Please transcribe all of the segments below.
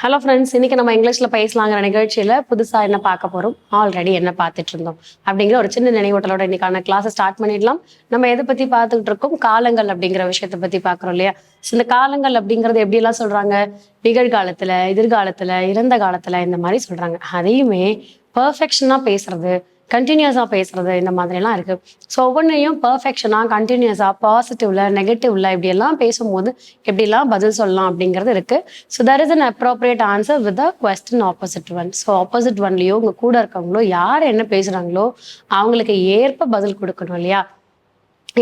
Hello friends, இன்னைக்கு நம்ம இங்கிலீஷ்ல பேசலாங்கிற நிகழ்ச்சியில புதுசா என்ன பார்க்க போறோம், ஆல்ரெடி என்ன பார்த்துட்டு இருந்தோம் அப்படிங்கிற ஒரு சின்ன நினைவூட்டலோட இன்னைக்கான கிளாஸை ஸ்டார்ட் பண்ணிடலாம். நம்ம எதை பத்தி பார்த்துக்கிட்டு இருக்கோம், காலங்கள் அப்படிங்கிற விஷயத்தை பத்தி பார்க்குறோம் இல்லையா. இந்த காலங்கள் அப்படிங்கிறது எப்படி எல்லாம் சொல்றாங்க, நிகழ்காலத்துல, எதிர்காலத்துல, இறந்த காலத்துல இந்த மாதிரி சொல்றாங்க. அதையுமே பெர்ஃபெக்ஷனா பேசுறது, கண்டினியூஸா பேசுறது இந்த மாதிரி எல்லாம் இருக்கு. ஸோ ஒவ்வொன்றையும் பெர்ஃபெக்ஷனா, கண்டினியூஸா, பாசிட்டிவ்ல, நெகட்டிவ்ல இப்படி எல்லாம் பேசும்போது எப்படிலாம் பதில் சொல்லலாம் அப்படிங்கிறது இருக்கு. So that is an appropriate answer with a question opposite one. So opposite ஒன்லயோ உங்க கூட இருக்கவங்களோ யார் என்ன பேசுறாங்களோ அவங்களுக்கு ஏற்ப பதில் கொடுக்கணும் இல்லையா.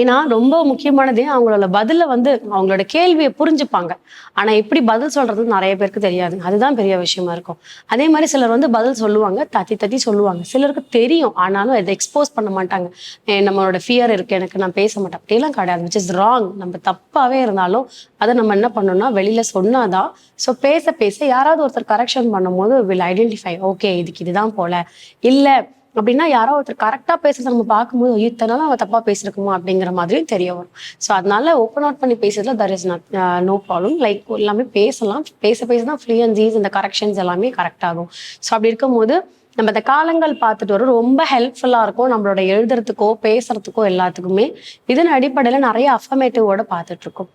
ஏன்னா ரொம்ப முக்கியமானதே அவங்களோட பதில அவங்களோட கேள்வியை புரிஞ்சுப்பாங்க. ஆனா எப்படி பதில் சொல்றது நிறைய பேருக்கு தெரியாது. அதுதான் பெரிய விஷயமா இருக்கும். அதே மாதிரி சிலர் பதில் சொல்லுவாங்க, தத்தி தத்தி சொல்லுவாங்க. சிலருக்கு தெரியும், ஆனாலும் அதை எக்ஸ்போஸ் பண்ண மாட்டாங்க. நம்மளோட ஃபியர் இருக்கு, எனக்கு நான் பேச மாட்டேன் அப்படியெல்லாம் கிடையாது. Which is wrong. நம்ம தப்பாவே இருந்தாலும் அதை நம்ம என்ன பண்ணணும்னா வெளியில சொன்னாதான். ஸோ பேச பேச யாராவது ஒருத்தர் கரெக்ஷன் பண்ணும்போது வில் ஐடென்டிஃபை, ஓகே இதுக்கு இதுதான் போல. இல்லை அப்படின்னா யாரோ ஒருத்தர் கரெக்டாக பேசுறத நம்ம பார்க்கும்போது இத்தனால அவ தப்பா பேசிருக்குமா அப்படிங்கிற மாதிரியும் தெரிய வரும். ஸோ அதனால ஓப்பன் அவுட் பண்ணி பேசுறதுல there is no problem. Like எல்லாமே பேசலாம். பேச பேச தான் ஃப்ளூயன்சிஸ் இந்த கரெக்ஷன்ஸ் எல்லாமே கரெக்ட் ஆகும். ஸோ அப்படி இருக்கும்போது நம்ம இந்த காலங்கள் பார்த்துட்டு வரும் ரொம்ப ஹெல்ப்ஃபுல்லாக இருக்கும் நம்மளோட எழுதுறதுக்கோ பேசுறதுக்கோ எல்லாத்துக்குமே. இதன் அடிப்படையில் நிறைய அஃபர்மேட்டிவோட பார்த்துட்டு இருக்கோம்.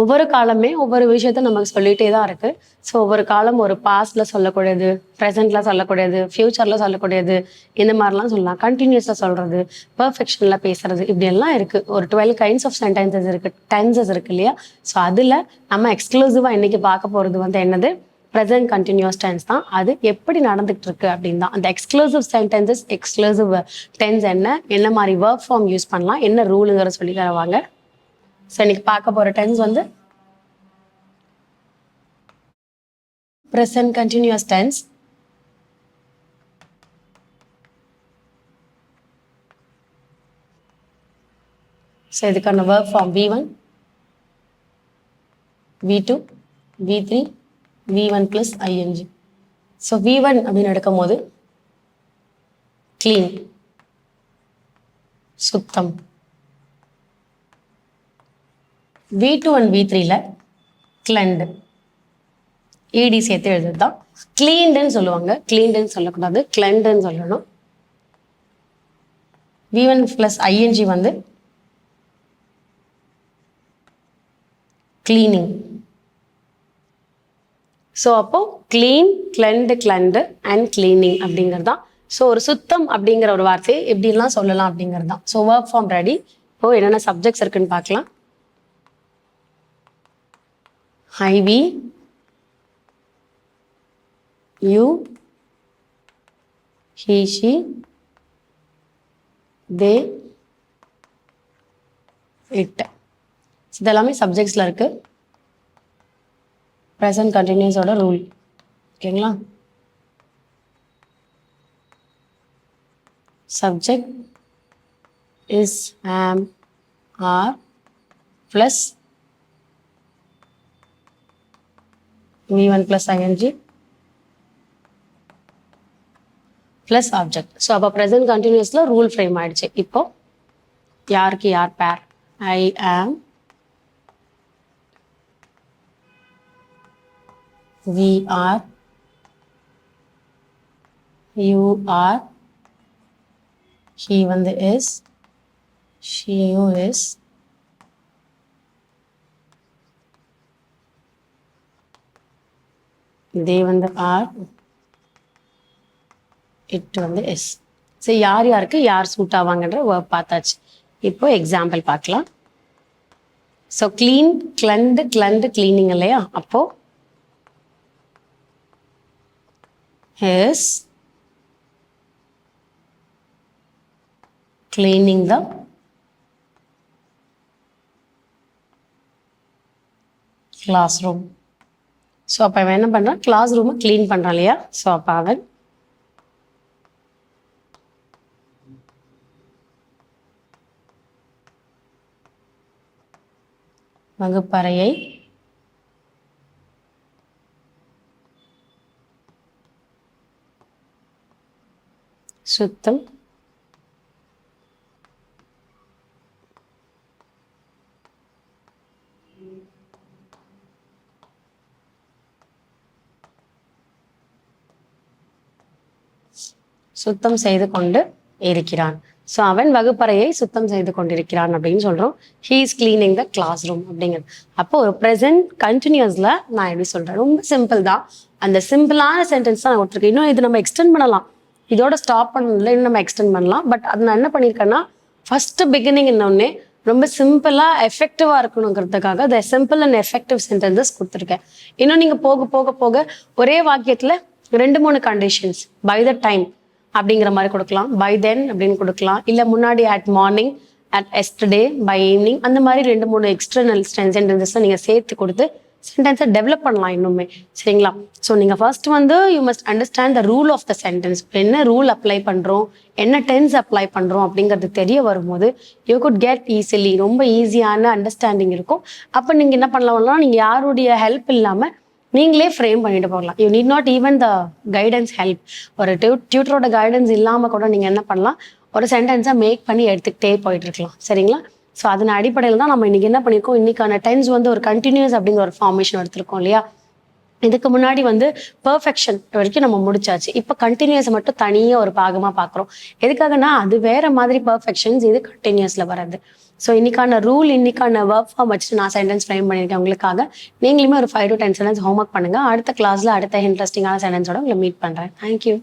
ஒவ்வொரு காலமே ஒவ்வொரு விஷயத்த நமக்கு சொல்லிட்டே தான் இருக்கு. ஸோ ஒவ்வொரு காலம் ஒரு பாஸ்ட்ல சொல்லக்கூடியது, ப்ரெசென்ட்ல சொல்லக்கூடியது, ஃபியூச்சர்ல சொல்லக்கூடியது, இந்த மாதிரிலாம் சொல்லலாம். கண்டினியூஸா சொல்றது, பெர்ஃபெக்ஷன்ல பேசுறது, இப்படி எல்லாம் இருக்கு. ஒரு 12 கைண்ட்ஸ் ஆஃப் சென்டென்சஸ் இருக்கு, டென்சஸ் இருக்கு இல்லையா. ஸோ அதுல நம்ம எக்ஸ்க்ளூசிவா இன்னைக்கு பார்க்க போறது என்னது, ப்ரெசென்ட் கண்டினியூஸ் டென்ஸ் தான். அது எப்படி நடந்துகிட்டு இருக்கு அப்படின்னு தான். அந்த எக்ஸ்க்ளூசிவ் சென்டென்சஸ், எக்ஸ்க்ளூசிவ் டென்ஸ் என்ன மாதிரி ஒர்க் ஃபார்ம் யூஸ் பண்ணலாம், என்ன ரூலுங்கிற சொல்லி தருவாங்க. ஸோ இன்னைக்கு பார்க்க போற tense present continuous tense. So இதுக்கான verb form V1, V2, V3, V1 plus ing. So V1 அப்படின்னு எடுக்கும் போது clean, சுத்தம். V2 and V3ல cleaned, ed சேர்த்து எழுதுறது தான். கிளீன்டுன்னு சொல்லுவாங்க, கிளீன்டுன்னு சொல்லக்கூடாது, கிளெண்டுன்னு சொல்லணும். V1 plus ing cleaning. So அப்போ கிளீன், கிளெண்டு, கிளெண்டு அண்ட் கிளீனிங் அப்படிங்கிறது தான். ஸோ ஒரு சுத்தம் அப்படிங்கிற ஒரு வார்த்தையை எப்படிலாம் சொல்லலாம் அப்படிங்கிறது தான். So work form ready. இப்போ என்னென்ன சப்ஜெக்ட்ஸ் இருக்குன்னு பார்க்கலாம். I we, you, he, she, they, it. இதெல்லாமே சப்ஜெக்ட்ஸில் இருக்கு. ப்ரெசன்ட் கண்டினியூஸோட ரூல். ஓகேங்களா. Subject is, am, are plus V1 plus ing plus object. So அப்போ ப்ரெசன்ட் கண்டினியூஸில் ரூல் ஃப்ரேம் ஆயிடுச்சு. இப்போ யாருக்கு யார் பேர், ஐ ஆம், we are, you are, he is, she is, they are, it is. So யார் யாருக்கு யார் சூட் ஆவாங்கன்ற வேர்ப் பார்த்தாச்சு. இப்போ எக்ஸாம்பிள் பார்க்கலாம். ஸோ கிளீன், கிளெண்டு, கிளெண்டு, கிளீனிங் இல்லையா. அப்போ his cleaning the classroom. So அப்போ அவன் என்ன பண்ணுறான், கிளாஸ் ரூமை கிளீன் பண்ணுறான் இல்லையா. ஸோ அப்போ அவன் வகுப்பறையை சுத்தம் சுத்தம் செய்து கொண்டு இருக்கிறான். ஸோ அவன் வகுப்பறையை சுத்தம் செய்து கொண்டிருக்கிறான் அப்படின்னு சொல்றோம். He is cleaning the classroom அப்படிங்கிறது. அப்போ ஒரு ப்ரெசென்ட் கண்டினியூஸ்ல நான் எப்படி சொல்றேன், ரொம்ப சிம்பிள் தான். அந்த சிம்பிளான சென்டென்ஸ் தான் நான் விட்டுருக்கேன். இன்னும் இது நம்ம எக்ஸ்டெண்ட் பண்ணலாம், இதோட ஸ்டாப் பண்ணல, இன்னும் நம்ம எக்ஸ்டெண்ட் பண்ணலாம். பட் அது நான் என்ன பண்ணியிருக்கேன்னா, ஃபர்ஸ்ட் பிகினிங் இன்னொன்னே ரொம்ப சிம்பிளா எஃபெக்டிவா இருக்கணுங்கிறதுக்காக த சிம்பிள் அண்ட் எஃபெக்டிவ் சென்டென்சஸ் கொடுத்துருக்கேன். இன்னும் நீங்க போக போக போக ஒரே வாக்கியத்துல 2-3 கண்டிஷன்ஸ், பை த டைம் அப்படிங்கிற மாதிரி கொடுக்கலாம், பை தென் அப்படின்னு கொடுக்கலாம், இல்லை முன்னாடி at morning, at yesterday, by evening, அந்த மாதிரி 2-3 எக்ஸ்டர்னல் சென்டென்சஸ் நீங்கள் சேர்த்து கொடுத்து சென்டென்ஸை டெவலப் பண்ணலாம் இன்னுமே. சரிங்களா? ஸோ நீங்கள் ஃபர்ஸ்ட் வந்து you must understand the rule of the sentence. என்ன ரூல் அப்ளை பண்ணுறோம், என்ன டென்ஸ் அப்ளை பண்ணுறோம் அப்படிங்கிறது தெரிய வரும்போது யூ குட் கெட் ஈஸிலி, ரொம்ப ஈஸியான அண்டர்ஸ்டாண்டிங் இருக்கும். அப்போ நீங்கள் என்ன பண்ணலாம்னா, நீங்கள் யாருடைய ஹெல்ப் இல்லாமல் நீங்களே ஃப்ரேம் பண்ணிட்டு போகலாம். You need not even the guidance help. ஒரு டியூட்டரோட கைடன்ஸ் இல்லாமல் கூட நீங்கள் என்ன பண்ணலாம், ஒரு சென்டென்ஸை மேக் பண்ணி எடுத்துக்கிட்டே போயிட்டு இருக்கலாம். சரிங்களா? ஸோ அதன் அடிப்படையில் தான் நம்ம இன்னைக்கு என்ன பண்ணியிருக்கோம், இன்னைக்கான டென்ஸ் வந்து ஒரு கண்டினியூஸ் அப்படிங்கிற ஒரு ஃபார்மேஷன் எடுத்திருக்கோம் இல்லையா? இதுக்கு முன்னாடி வந்து பெர்ஃபெக்ஷன் வரைக்கும் நம்ம முடிச்சாச்சு. இப்போ கண்டினியூஸ் மட்டும் தனியாக ஒரு பாகமாக பார்க்குறோம். எதுக்காகனா அது வேற மாதிரி பெர்ஃபெக்ஷன்ஸ், இது கண்டினியூஸ்ல வராது. ஸோ இன்னைக்கான ரூல், இன்னைக்கான ஒர்க் ஃபார்ம் வச்சுட்டு நான் சென்டென்ஸ் ஃப்ரேம் பண்ணியிருக்கேன் உங்களுக்காக. நீங்களுமே ஒரு 5 to 10 சென்டென்ஸ் ஹோம்ஒர்க் பண்ணுங்க. அடுத்த கிளாஸ்ல அடுத்த இன்ட்ரெஸ்டிங்கான சென்டென்ஸோட உங்களை மீட் பண்றேன். தேங்க்யூ.